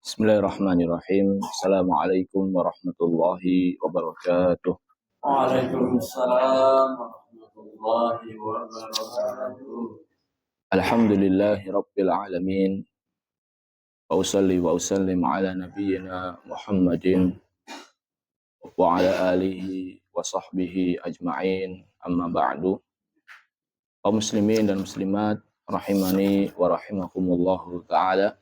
Bismillahirrahmanirrahim. Assalamualaikum warahmatullahi wabarakatuh. Waalaikumsalam warahmatullahi wabarakatuh. Alhamdulillahi rabbil alamin. Wa usalli wa usallim ala nabiyyina Muhammadin wa ala alihi wa sahbihi ajma'in. Amma ba'du. Kaum muslimin dan muslimat rahimani wa rahimakumullahu ta'ala.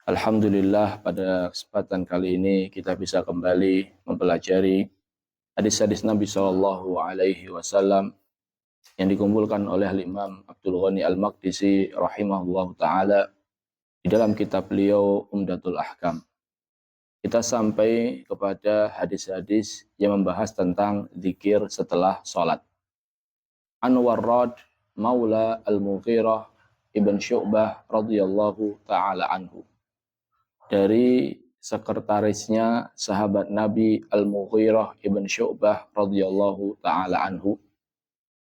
Alhamdulillah pada kesempatan kali ini kita bisa kembali mempelajari hadis-hadis Nabi Shallallahu Alaihi Wasallam yang dikumpulkan oleh Imam Abdul Ghani Al-Maqdisi rahimahullah ta'ala di dalam kitab beliau Umdatul Ahkam. Kita sampai kepada hadis-hadis yang membahas tentang zikir setelah sholat. An Warrad Maula Al-Mughirah Ibn Syu'bah radhiyallahu ta'ala anhu. Dari sekretarisnya sahabat Nabi Al-Mughirah Ibn Syu'bah radhiyallahu ta'ala anhu.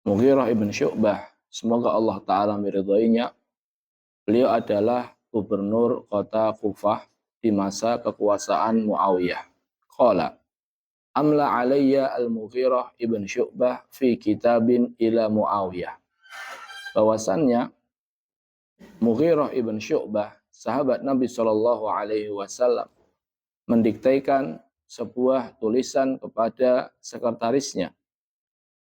Mughirah Ibn Syu'bah, semoga Allah ta'ala meridhoinya, beliau adalah gubernur kota Kufah di masa kekuasaan Muawiyah. Qala, amla alayya Al-Mughirah Ibn Syu'bah fi kitabin ila Muawiyah. Bahwasannya Mughirah Ibn Syu'bah, sahabat Nabi Shallallahu Alaihi Wasallam, mendiktekan sebuah tulisan kepada sekretarisnya,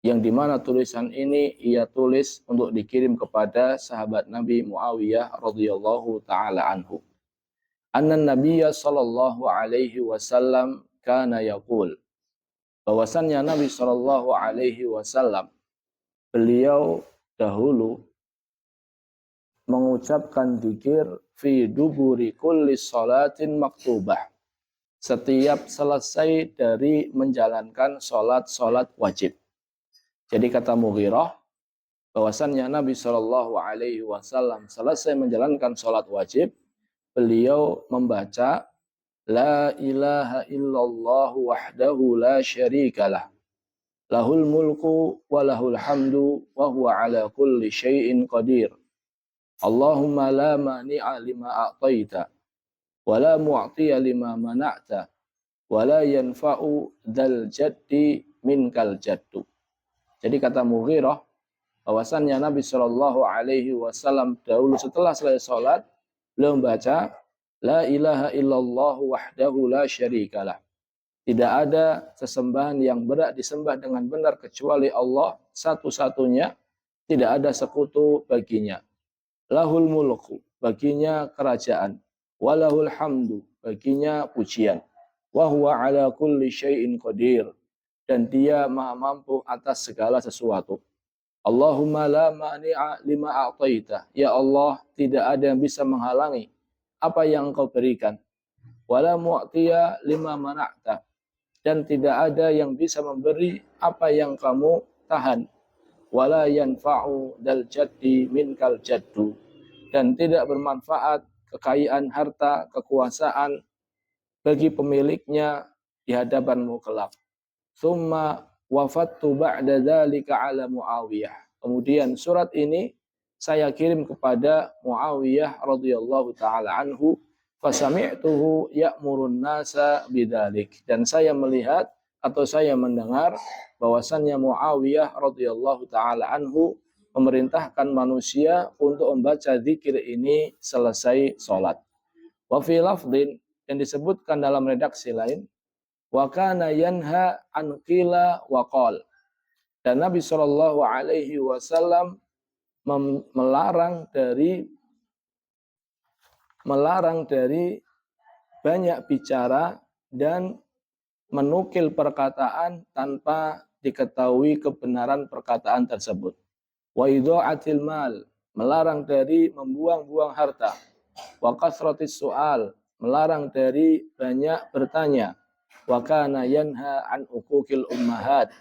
yang dimana tulisan ini ia tulis untuk dikirim kepada sahabat Nabi Muawiyah radhiyallahu taala anhu. Anna Nabiyya Shallallahu Alaihi Wasallam kana yaqul, bahwasannya Nabi Shallallahu Alaihi Wasallam beliau dahulu mengucapkan zikir fi duburi kulli salatin maktubah, setiap selesai dari menjalankan salat wajib. Jadi kata Mughirah, bahwasannya Nabi Shallallahu Alaihi Wasallam selesai menjalankan salat wajib, beliau membaca La ilaha illallah wahdahu la syarikalah, lahul mulku wa lahul hamdu wa huwa ala kulli syai'in qadir. Allahumma la mani'a lima a'taita wa la mu'tiya lima mana'ta wa la yanfa'u dzal jaddi minkal jaddu. Jadi kata Mughirah, bahwasannya Nabi Shallallahu Alaihi Wasallam dahulu setelah selesai sholat, beliau membaca La ilaha illallah wahdahu la syarikalah. Tidak ada sesembahan yang berhak disembah dengan benar kecuali Allah satu-satunya, tidak ada sekutu baginya. Lahul mulku, baginya kerajaan. Walahul hamdu, baginya pujian. Wa huwa ala kulli syai'in qadir, dan dia maha mampu atas segala sesuatu. Allahumma la mani'a lima a'taita, ya Allah, tidak ada yang bisa menghalangi apa yang engkau berikan. Wala mu'tiya lima mana'ta, dan tidak ada yang bisa memberi apa yang kamu tahan. Wala yanfa'u dal jaddi minkal jaddu, dan tidak bermanfaat kekayaan harta, kekuasaan bagi pemiliknya di hadapanmu kelak. Summa wafattu ba'da dzalika ala Muawiyah. Kemudian surat ini saya kirim kepada Muawiyah radhiyallahu taala anhu, fasami'tuhu ya'murun nasa bidzalik, dan saya melihat atau saya mendengar bahwasannya Muawiyah radhiyallahu taala anhu memerintahkan manusia untuk membaca zikir ini selesai sholat. Wa fi lafdhin, yang disebutkan dalam redaksi lain, wa kana yanha an qila wa qal, dan Nabi Shallallahu Alaihi Wasallam melarang dari banyak bicara dan menukil perkataan tanpa diketahui kebenaran perkataan tersebut. Wa idha'atil mal, melarang dari membuang-buang harta. Wa kasratis su'al, melarang dari banyak bertanya. Wa kana yanha an uquqil ummahat,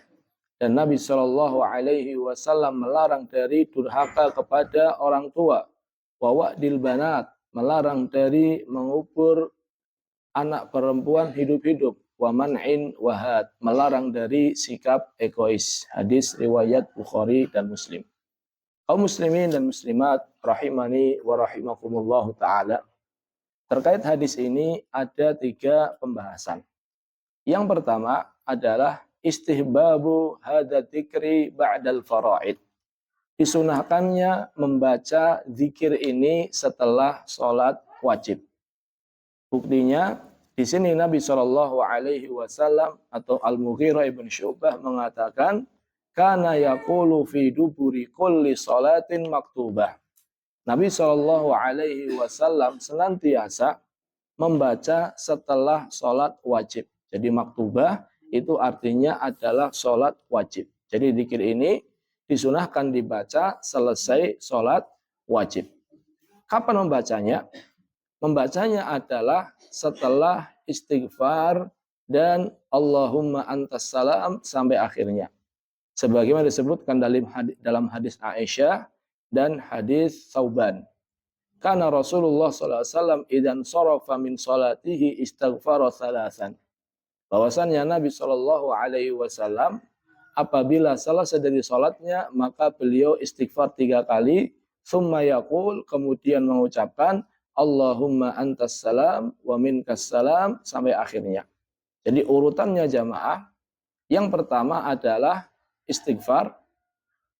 dan Nabi Shallallahu Alaihi Wasallam melarang dari durhaka kepada orang tua. Wa wa'dil banat, melarang dari mengubur anak perempuan hidup-hidup. Wa man'in wahad, melarang dari sikap egois. Hadis riwayat Bukhari dan Muslim. Kaum muslimin dan muslimat rahimani wa rahimakumullahu ta'ala. Terkait hadis ini ada 3 pembahasan. Yang pertama adalah istihbabu hadza dzikri ba'dal faraid. Disunahkannya membaca zikir ini setelah sholat wajib. Buktinya di sini Nabi Shallallahu Alaihi Wasallam atau Al-Mughirah ibn Syu'bah mengatakan, kana yaqulu fi duburi kulli salatin maktubah. Nabi Shallallahu Alaihi Wasallam senantiasa membaca setelah sholat wajib. Jadi maktubah itu artinya adalah sholat wajib. Jadi zikir ini disunahkan dibaca selesai sholat wajib. Kapan membacanya? Membacanya adalah setelah istighfar dan Allahumma antas salam sampai akhirnya. Sebagaimana disebutkan dalam hadis Aisyah dan hadis Tsauban. Karena Rasulullah SAW idan sarafa min salatihi istighfara thalathan. Bahwasannya Nabi SAW apabila selesai dari salatnya maka beliau istighfar 3 kali, summa yaqul, kemudian mengucapkan Allahumma antas salam wa minkas salam sampai akhirnya. Jadi urutannya jamaah, yang pertama adalah istighfar,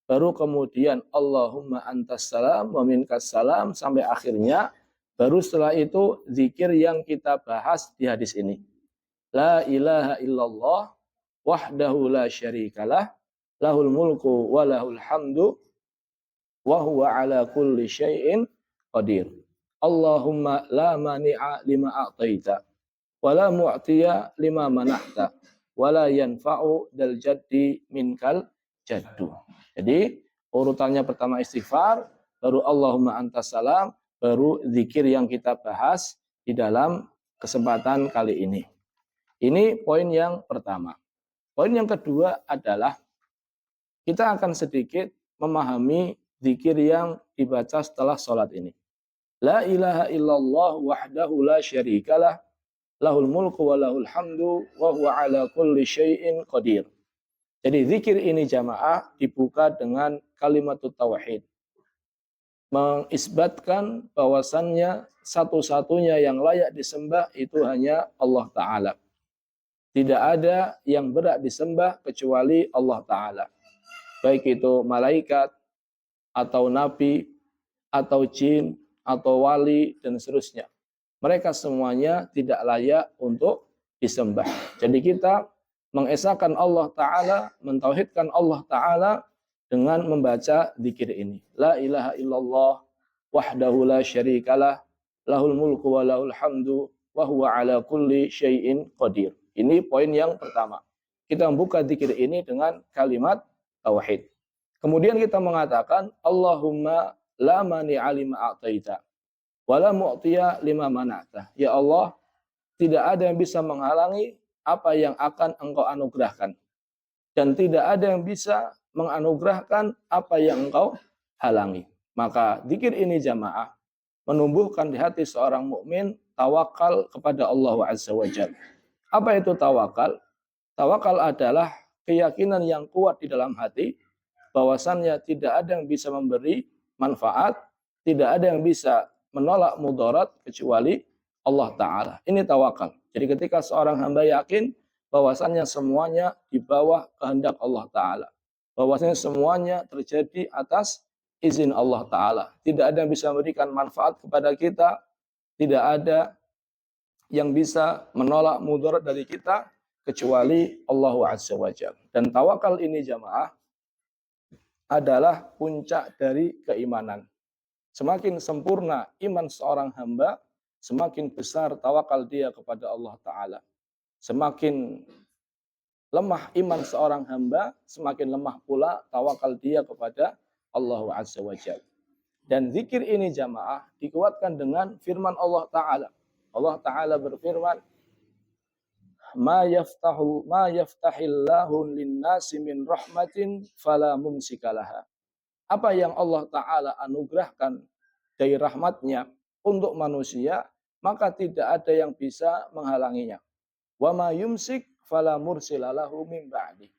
baru kemudian Allahumma antas salam wa minkas salam sampai akhirnya, baru setelah itu zikir yang kita bahas di hadis ini. La ilaha illallah wahdahu la syarikalah lahul mulku wa lahul hamdu wa huwa ala kulli syai'in qadir. Allahumma la mani'a lima a'taita wa la mu'tiya lima mana'ta wa la yanfa'u dal jaddi minkal jaddu. Jadi urutannya pertama istighfar, baru Allahumma antas salam, baru zikir yang kita bahas di dalam kesempatan kali ini. Ini poin yang pertama. Poin yang kedua adalah kita akan sedikit memahami zikir yang dibaca setelah sholat ini. La ilaha illallah wahdahu la syarikalah lahul mulku wa lahul hamdu wa huwa ala kulli syai'in qadir. Jadi zikir ini jamaah dibuka dengan kalimat tauhid. Mengisbatkan bahwasannya satu-satunya yang layak disembah itu hanya Allah Ta'ala. Tidak ada yang berhak disembah kecuali Allah Ta'ala. Baik itu malaikat, atau nabi, atau jin, atau wali, dan seterusnya. Mereka semuanya tidak layak untuk disembah. Jadi kita mengesahkan Allah Ta'ala, mentauhidkan Allah Ta'ala dengan membaca zikir ini. La ilaha illallah wahdahu la syarikalah lahul mulku wa lahul hamdu wa huwa ala kulli syai'in qadir. Ini poin yang pertama. Kita membuka zikir ini dengan kalimat tauhid. Kemudian kita mengatakan Allahumma la mani'a lima a'taita wa la mu'tiya lima mana'ta. Ya Allah, tidak ada yang bisa menghalangi apa yang akan Engkau anugerahkan, dan tidak ada yang bisa menganugerahkan apa yang Engkau halangi. Maka zikir ini jamaah menumbuhkan di hati seorang mukmin tawakal kepada Allah Azza wa Jalla. Apa itu tawakal? Tawakal adalah keyakinan yang kuat di dalam hati bahwasannya tidak ada yang bisa memberi manfaat, tidak ada yang bisa menolak mudarat kecuali Allah Ta'ala. Ini tawakal. Jadi ketika seorang hamba yakin bahwasannya semuanya di bawah kehendak Allah Ta'ala, bahwasannya semuanya terjadi atas izin Allah Ta'ala, tidak ada yang bisa memberikan manfaat kepada kita, tidak ada yang bisa menolak mudarat dari kita kecuali Allah Azza wa Jalla. Dan tawakal ini jamaah adalah puncak dari keimanan. Semakin sempurna iman seorang hamba, semakin besar tawakal dia kepada Allah Ta'ala. Semakin lemah iman seorang hamba, semakin lemah pula tawakal dia kepada Allah Azza wa Jalla. Dan zikir ini jamaah dikuatkan dengan firman Allah Ta'ala. Allah Ta'ala berfirman, ma yaftahillahu linnasi min rahmatin fala mumsikalaha. Apa yang Allah Ta'ala anugerahkan dari rahmatnya untuk manusia, maka tidak ada yang bisa menghalanginya. Wa ma yumsik fala mursilalahu min ba'di.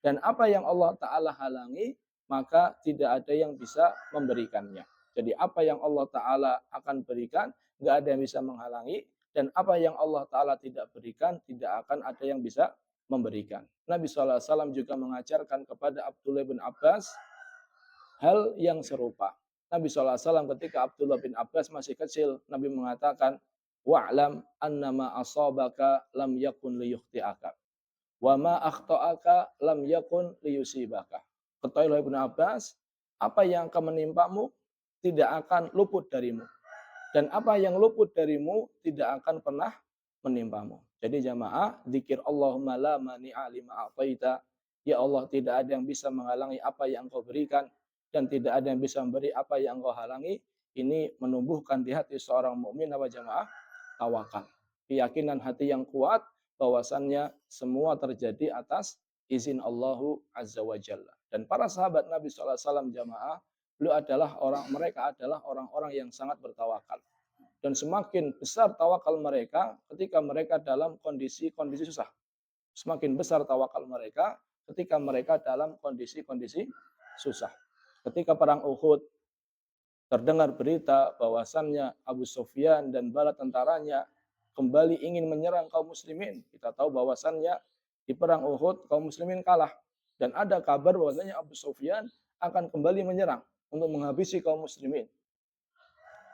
Dan apa yang Allah Ta'ala halangi, maka tidak ada yang bisa memberikannya. Jadi apa yang Allah Ta'ala akan berikan, nggak ada yang bisa menghalangi, dan apa yang Allah Ta'ala tidak berikan, tidak akan ada yang bisa memberikan. Nabi SAW juga mengajarkan kepada Abdullah bin Abbas hal yang serupa. Nabi SAW ketika Abdullah bin Abbas masih kecil, Nabi mengatakan, wa'lam annama asabaka lam yakun liyukhti'aka, wa ma akhta'aka lam yakun liyusibaka. Ketahuilah Ibnu Abbas, apa yang akan menimpamu tidak akan luput darimu. Dan apa yang luput darimu tidak akan pernah menimpamu. Jadi jamaah, zikir Allahumma la mani'a lima a'taita. Ya Allah, tidak ada yang bisa menghalangi apa yang Engkau berikan, dan tidak ada yang bisa memberi apa yang Engkau halangi. Ini menumbuhkan di hati seorang mukmin apa jamaah? Tawakal. Keyakinan hati yang kuat bahwasannya semua terjadi atas izin Allahu Azza wa Jalla. Dan para sahabat Nabi SAW jamaah, mereka adalah orang-orang yang sangat bertawakal. Dan semakin besar tawakal mereka ketika mereka dalam kondisi-kondisi susah. Semakin besar tawakal mereka ketika mereka dalam kondisi-kondisi susah. Ketika perang Uhud, terdengar berita bahwasannya Abu Sufyan dan bala tentaranya kembali ingin menyerang kaum muslimin. Kita tahu bahwasannya di perang Uhud kaum muslimin kalah. Dan ada kabar bahwasannya Abu Sufyan akan kembali menyerang untuk menghabisi kaum muslimin.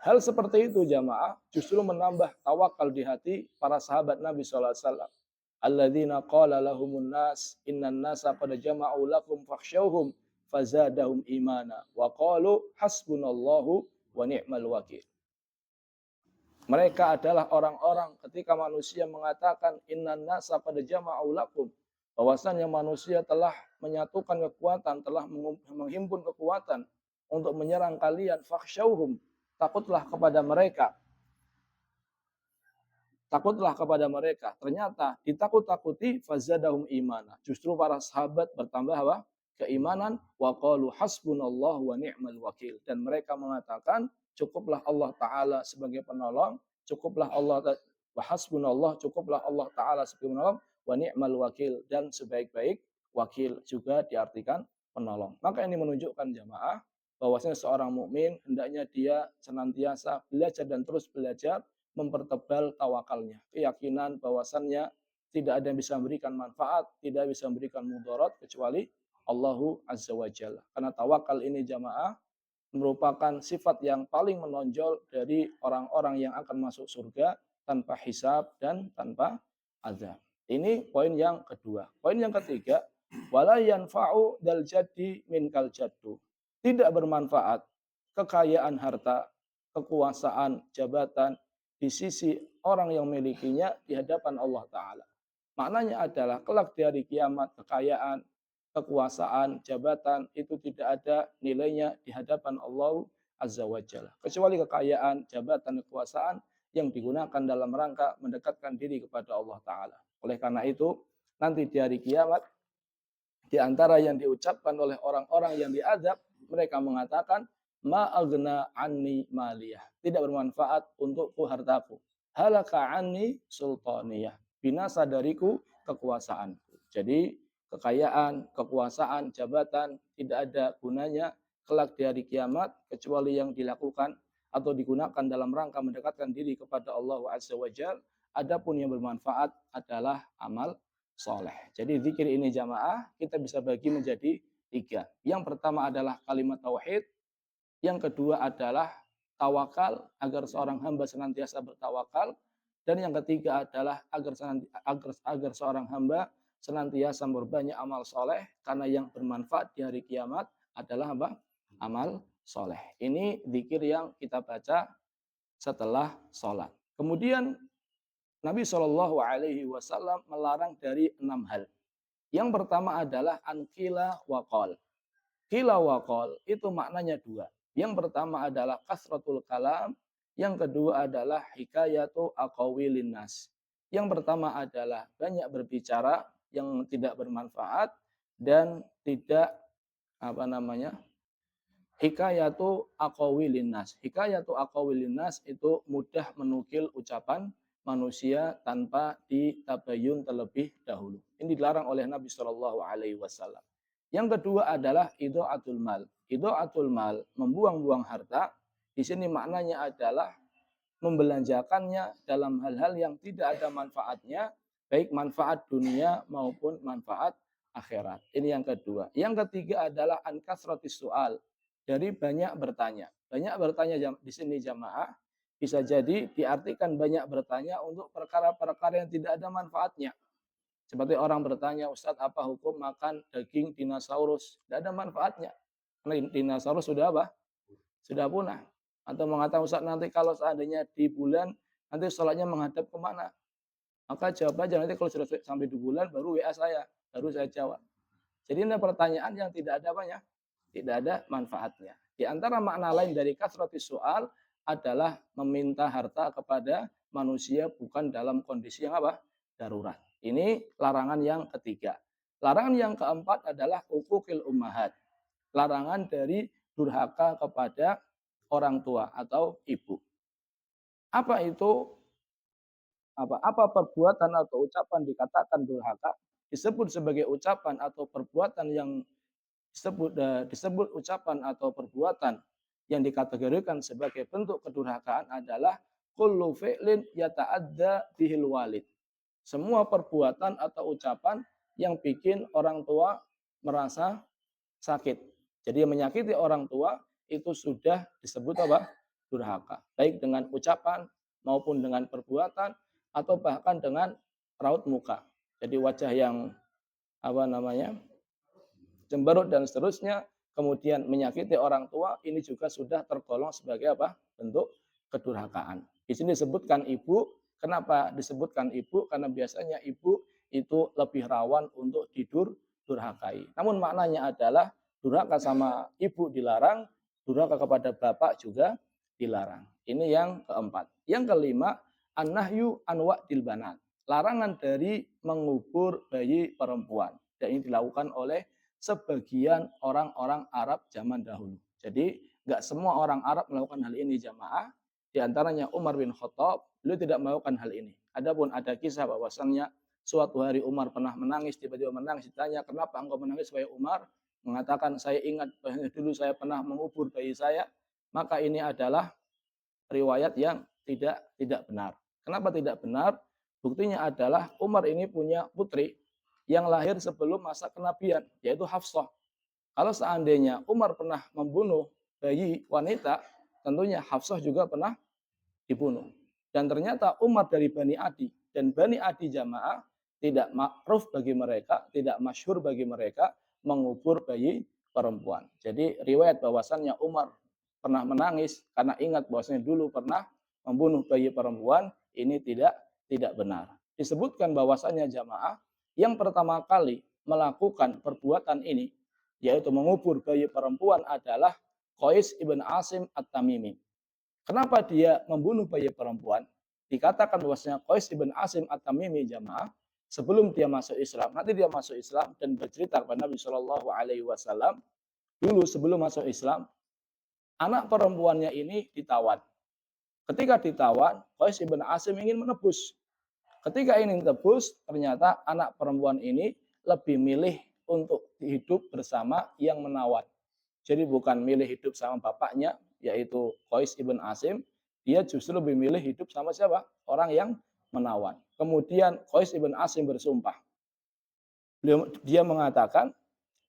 Hal seperti itu jamaah justru menambah tawakal di hati para sahabat Nabi SAW. Alladzina qala lahumun nas innan nasa qad jama'u lakum fakhshawhum fazadahum imana wa qalu hasbunallahu wa ni'mal wakil. Mereka adalah orang-orang ketika manusia mengatakan innan nasa qad jama'u lakum, bahwasanya manusia telah menyatukan kekuatan, telah menghimpun kekuatan untuk menyerang kalian, fakhshawhum, takutlah kepada mereka. Takutlah kepada mereka. Ternyata ditakut-takuti fazadahum imana. Justru para sahabat bertambah apa? Keimanan. Wa qalu hasbunallahu wa ni'mal wakil. Dan mereka mengatakan cukuplah Allah Ta'ala sebagai penolong. Cukuplah Allah wa hasbunallah, cukuplah Allah Ta'ala sebagai penolong. Wa ni'mal wakil. Dan sebaik-baik wakil juga diartikan penolong. Maka ini menunjukkan jamaah bahwasanya seorang mukmin hendaknya dia senantiasa belajar dan terus belajar mempertebal tawakalnya. Keyakinan bahwasannya tidak ada yang bisa memberikan manfaat, tidak bisa memberikan mudarat kecuali Allahu Azza wa Jalla. Karena tawakal ini jamaah merupakan sifat yang paling menonjol dari orang-orang yang akan masuk surga tanpa hisab dan tanpa azab. Ini poin yang kedua. Poin yang ketiga, wala yanfa'u dal jaddi minkal jaddu. Tidak bermanfaat kekayaan harta, kekuasaan, jabatan di sisi orang yang memilikinya di hadapan Allah Ta'ala. Maknanya adalah kelak di hari kiamat kekayaan, kekuasaan, jabatan itu tidak ada nilainya di hadapan Allah Azza wa Jalla. Kecuali kekayaan, jabatan, kekuasaan yang digunakan dalam rangka mendekatkan diri kepada Allah Ta'ala. Oleh karena itu, nanti di hari kiamat, di antara yang diucapkan oleh orang-orang yang diazab, mereka mengatakan, ma agna anni maliyah. Tidak bermanfaat untukku hartaku. Halaka anni sultaniyah. Binasa dariku kekuasaanku. Jadi kekayaan, kekuasaan, jabatan tidak ada gunanya kelak di hari kiamat kecuali yang dilakukan atau digunakan dalam rangka mendekatkan diri kepada Allah Azza wa Jalla. Adapun yang bermanfaat adalah amal soleh. Jadi zikir ini jamaah kita bisa bagi menjadi 3. Yang pertama adalah kalimat tauhid. Yang kedua adalah tawakal, agar seorang hamba senantiasa bertawakal. Dan yang ketiga adalah agar seorang hamba senantiasa berbanyak amal soleh. Karena yang bermanfaat di hari kiamat adalah apa? Amal soleh. Ini zikir yang kita baca setelah sholat. Kemudian Nabi SAW melarang dari 6 hal. Yang pertama adalah ankila waqal. Kila waqal itu maknanya 2. Yang pertama adalah kasratul kalam. Yang kedua adalah hikayatu aqawilin nas. Yang pertama adalah banyak berbicara yang tidak bermanfaat dan tidak hikayatu aqawilin nas. Hikayatu aqawilin nas itu mudah menukil ucapan manusia tanpa ditabayun terlebih dahulu. Ini dilarang oleh Nabi SAW. Yang kedua adalah idha'atul mal. Idha'atul mal, membuang-buang harta. Di sini maknanya adalah membelanjakannya dalam hal-hal yang tidak ada manfaatnya, baik manfaat dunia maupun manfaat akhirat. Ini yang kedua. Yang ketiga adalah an kasratis soal, dari banyak bertanya. Banyak bertanya di sini jamaah bisa jadi diartikan banyak bertanya untuk perkara-perkara yang tidak ada manfaatnya. Seperti orang bertanya, Ustadz apa hukum makan daging dinosaurus? Tidak ada manfaatnya. Karena dinosaurus sudah apa? Sudah punah. Atau mengatakan, Ustadz nanti kalau seandainya di bulan, nanti sholatnya menghadap kemana? Maka jawab aja nanti kalau sudah sampai di bulan, baru WA saya. Baru saya jawab. Jadi ini pertanyaan yang tidak ada banyak. Tidak ada manfaatnya. Di antara makna lain dari kasratis soal adalah meminta harta kepada manusia bukan dalam kondisi yang apa? Darurat. Ini larangan yang ketiga. Larangan yang keempat adalah uquqil ummahat. Larangan dari durhaka kepada orang tua atau ibu. Apa itu? Apa perbuatan atau ucapan dikatakan durhaka? Disebut sebagai ucapan atau perbuatan yang disebut ucapan atau perbuatan yang dikategorikan sebagai bentuk kedurhakaan adalah kullu fi'lin yata'adda bihil walid. Semua perbuatan atau ucapan yang bikin orang tua merasa sakit. Jadi menyakiti orang tua itu sudah disebut apa? Durhaka. Baik dengan ucapan maupun dengan perbuatan atau bahkan dengan raut muka. Jadi wajah yang cemberut dan seterusnya, kemudian menyakiti orang tua, ini juga sudah tergolong sebagai apa? Bentuk kedurhakaan. Di sini disebutkan ibu. Kenapa disebutkan ibu? Karena biasanya ibu itu lebih rawan untuk didurhakai. Namun maknanya adalah durhaka sama ibu dilarang, durhaka kepada bapak juga dilarang. Ini yang keempat. Yang kelima, an-nahyu an wa'dil banat. Larangan dari mengubur bayi perempuan. Dan ini dilakukan oleh sebagian orang-orang Arab zaman dahulu. Jadi nggak semua orang Arab melakukan hal ini jamaah. Di antaranya Umar bin Khattab, beliau tidak melakukan hal ini. Adapun ada kisah bahwasannya suatu hari Umar pernah menangis, tiba-tiba menangis, ditanya, kenapa engkau menangis wahai Umar? Mengatakan, saya ingat bahwa dulu saya pernah mengubur bayi saya. Maka ini adalah riwayat yang tidak benar. Kenapa tidak benar? Buktinya adalah Umar ini punya putri yang lahir sebelum masa kenabian, yaitu Hafsah. Kalau seandainya Umar pernah membunuh bayi wanita, tentunya Hafsah juga pernah dibunuh. Dan ternyata Umar dari Bani Adi, dan Bani Adi jamaah tidak makruf bagi mereka, tidak masyhur bagi mereka mengubur bayi perempuan. Jadi riwayat bahwasannya Umar pernah menangis karena ingat bahwasannya dulu pernah membunuh bayi perempuan, ini tidak benar. Disebutkan bahwasannya jamaah yang pertama kali melakukan perbuatan ini, yaitu mengubur bayi perempuan adalah Qais ibn Asim at-Tamimi. Kenapa dia membunuh bayi perempuan? Dikatakan bahwasanya Qais ibn Asim at-Tamimi jamaah sebelum dia masuk Islam, nanti dia masuk Islam dan bercerita kepada Nabi Shallallahu Alaihi Wasallam dulu sebelum masuk Islam, anak perempuannya ini ditawan. Ketika ditawan, Qais ibn Asim ingin menebus. Ketika ingin tebus, ternyata anak perempuan ini lebih milih untuk hidup bersama yang menawan. Jadi bukan milih hidup sama bapaknya, yaitu Qais ibn Asim, dia justru lebih milih hidup sama siapa? Orang yang menawan. Kemudian Qais ibn Asim bersumpah. Dia mengatakan,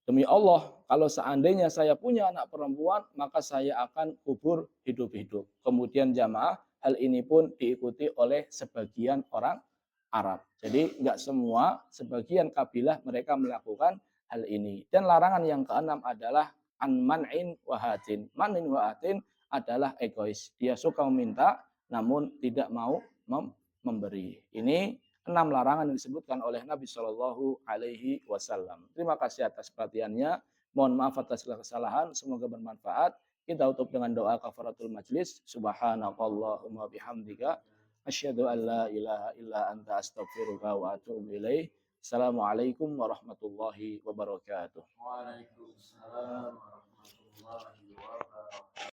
demi Allah, kalau seandainya saya punya anak perempuan, maka saya akan kubur hidup-hidup. Kemudian jamaah, hal ini pun diikuti oleh sebagian orang Arab. Jadi enggak semua, sebagian kabilah mereka melakukan hal ini. Dan larangan yang keenam adalah an man'in wahatin. Man'in wahatin adalah egois. Dia suka meminta namun tidak mau memberi. Ini 6 larangan yang disebutkan oleh Nabi Shallallahu Alaihi Wasallam. Terima kasih atas perhatiannya. Mohon maaf atas segala kesalahan. Semoga bermanfaat. Kita tutup dengan doa kafaratul majlis. Subhanakallahumma bihamdika. Asyhadu an la ilaha illa anta astaghfiruka wa atubu ilaih. Assalamualaikum warahmatullahi wabarakatuh. Waalaikumsalam warahmatullahi wabarakatuh.